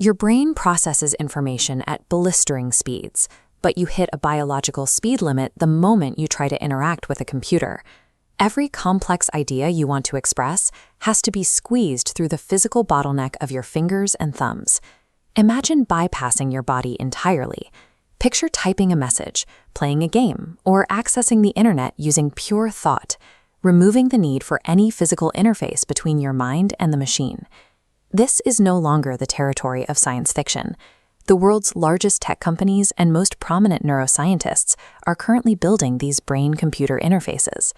Your brain processes information at blistering speeds, but you hit a biological speed limit the moment you try to interact with a computer. Every complex idea you want to express has to be squeezed through the physical bottleneck of your fingers and thumbs. Imagine bypassing your body entirely. Picture typing a message, playing a game, or accessing the internet using pure thought, removing the need for any physical interface between your mind and the machine. This is no longer the territory of science fiction. The world's largest tech companies and most prominent neuroscientists are currently building these brain-computer interfaces.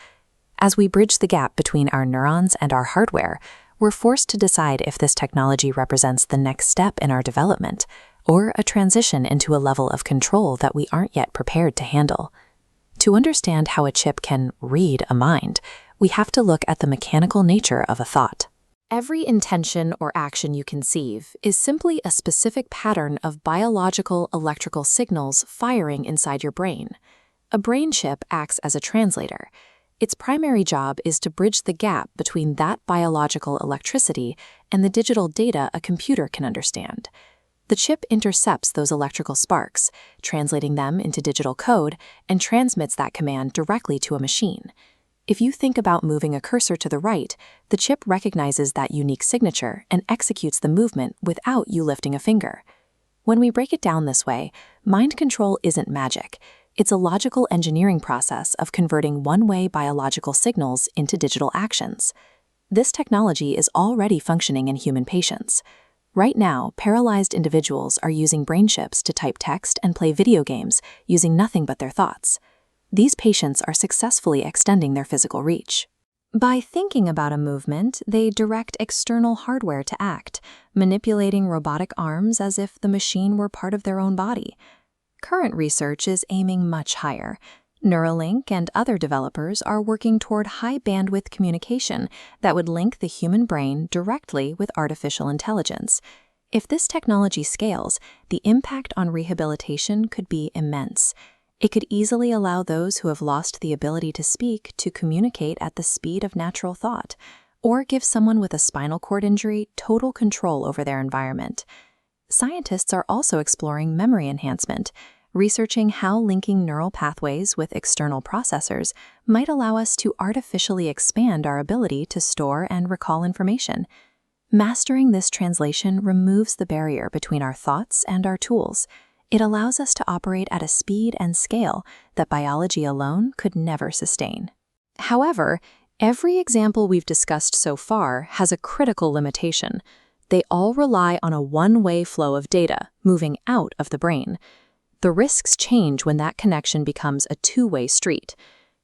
As we bridge the gap between our neurons and our hardware, we're forced to decide if this technology represents the next step in our development or a transition into a level of control that we aren't yet prepared to handle. To understand how a chip can read a mind, we have to look at the mechanical nature of a thought. Every intention or action you conceive is simply a specific pattern of biological electrical signals firing inside your brain. A brain chip acts as a translator. Its primary job is to bridge the gap between that biological electricity and the digital data a computer can understand. The chip intercepts those electrical sparks, translating them into digital code, and transmits that command directly to a machine. If you think about moving a cursor to the right, the chip recognizes that unique signature and executes the movement without you lifting a finger. When we break it down this way, mind control isn't magic. It's a logical engineering process of converting one-way biological signals into digital actions. This technology is already functioning in human patients. Right now, paralyzed individuals are using brain chips to type text and play video games using nothing but their thoughts. These patients are successfully extending their physical reach. By thinking about a movement, they direct external hardware to act, manipulating robotic arms as if the machine were part of their own body. Current research is aiming much higher. Neuralink and other developers are working toward high-bandwidth communication that would link the human brain directly with artificial intelligence. If this technology scales, the impact on rehabilitation could be immense. It could easily allow those who have lost the ability to speak to communicate at the speed of natural thought, or give someone with a spinal cord injury total control over their environment. Scientists are also exploring memory enhancement, researching how linking neural pathways with external processors might allow us to artificially expand our ability to store and recall information. Mastering this translation removes the barrier between our thoughts and our tools. It allows us to operate at a speed and scale that biology alone could never sustain. However, every example we've discussed so far has a critical limitation. They all rely on a one-way flow of data moving out of the brain. The risks change when that connection becomes a two-way street.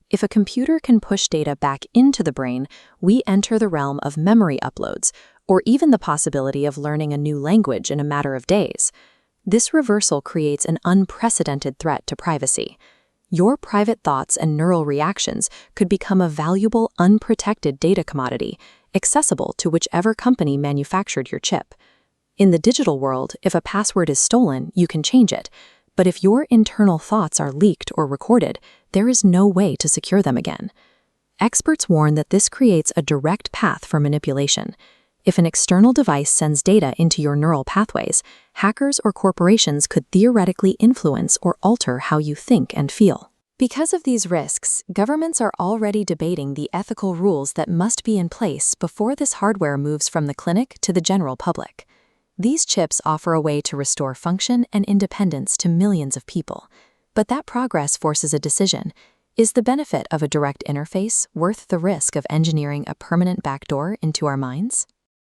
If a computer can push data back into the brain, we enter the realm of memory uploads, or even the possibility of learning a new language in a matter of days. This reversal creates an unprecedented threat to privacy. Your private thoughts and neural reactions could become a valuable, unprotected data commodity, accessible to whichever company manufactured your chip. In the digital world, if a password is stolen, you can change it. But if your internal thoughts are leaked or recorded, there is no way to secure them again. Experts warn that this creates a direct path for manipulation. If an external device sends data into your neural pathways, hackers or corporations could theoretically influence or alter how you think and feel. Because of these risks, governments are already debating the ethical rules that must be in place before this hardware moves from the clinic to the general public. These chips offer a way to restore function and independence to millions of people. But that progress forces a decision. Is the benefit of a direct interface worth the risk of engineering a permanent backdoor into our minds?